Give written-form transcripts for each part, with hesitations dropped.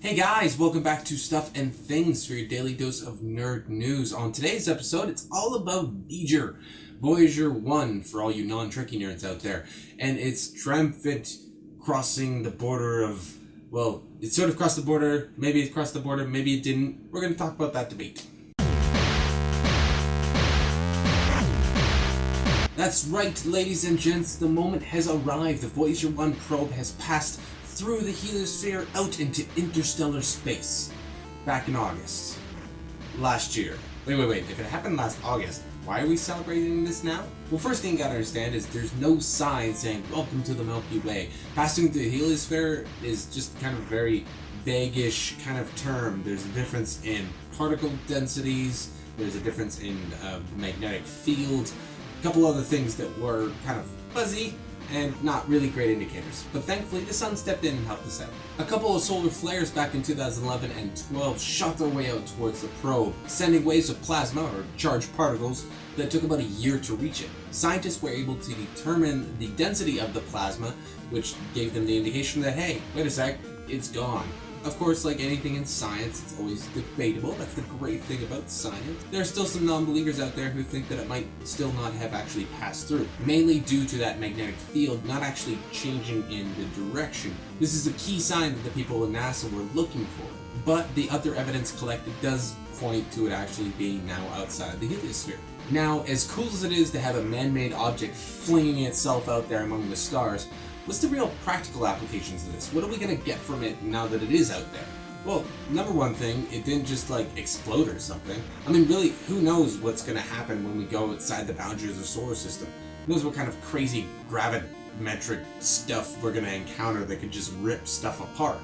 Hey guys, welcome back to Stuff and Things for your daily dose of nerd news. On today's episode, it's all about Voyager 1 for all you non-Trekkie nerds out there. And its triumphant crossing the border of, well, it sort of crossed the border, maybe it crossed the border, maybe it didn't. We're going to talk about that debate. That's right, ladies and gents, the moment has arrived. The Voyager 1 probe has passed through the heliosphere out into interstellar space. Back in August. Last year. Wait. If it happened last August, why are we celebrating this now? Well, first thing you gotta understand is there's no sign saying, welcome to the Milky Way. Passing through the heliosphere is just kind of very vague-ish kind of term. There's a difference in particle densities, there's a difference in magnetic field, a couple other things that were kind of fuzzy and not really great indicators. But thankfully, the sun stepped in and helped us out. A couple of solar flares back in 2011 and 12 shot their way out towards the probe, sending waves of plasma, or charged particles, that took about a year to reach it. Scientists were able to determine the density of the plasma, which gave them the indication that, hey, wait a sec, it's gone. Of course, like anything in science, it's always debatable. That's the great thing about science. There are still some non-believers out there who think that it might still not have actually passed through, mainly due to that magnetic field not actually changing in the direction. This is a key sign that the people in NASA were looking for. But the other evidence collected does point to it actually being now outside of the heliosphere. Now, as cool as it is to have a man-made object flinging itself out there among the stars, what's the real practical applications of this? What are we going to get from it now that it is out there? Well, number one thing, it didn't just explode or something. I mean, really, who knows what's going to happen when we go outside the boundaries of the solar system? Who knows what kind of crazy gravimetric stuff we're going to encounter that could just rip stuff apart?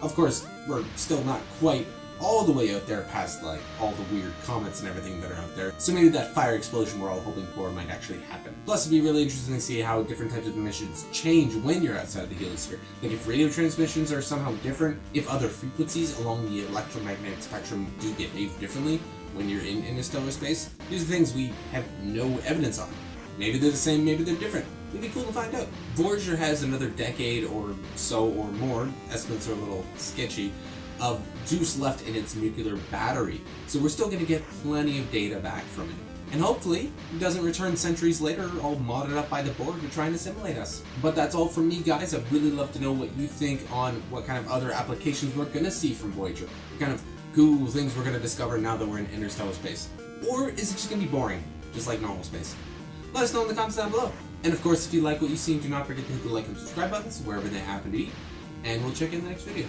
Of course, we're still not quite all the way out there past all the weird comets and everything that are out there. So maybe that fire explosion we're all hoping for might actually happen. Plus it'd be really interesting to see how different types of emissions change when you're outside the heliosphere. Like if radio transmissions are somehow different, if other frequencies along the electromagnetic spectrum do behave differently when you're in interstellar space. These are things we have no evidence on. Maybe they're the same, maybe they're different. It'd be cool to find out. Voyager has another decade or so or more, estimates are a little sketchy, of juice left in its nuclear battery. So we're still going to get plenty of data back from it. And hopefully, it doesn't return centuries later all modded up by the Borg to try and assimilate us. But that's all from me, guys. I'd really love to know what you think on what kind of other applications we're going to see from Voyager. What kind of cool things we're going to discover now that we're in interstellar space. Or is it just going to be boring, just like normal space? Let us know in the comments down below. And of course, if you like what you see, do not forget to hit the like and subscribe buttons wherever they happen to be. And we'll check you in the next video.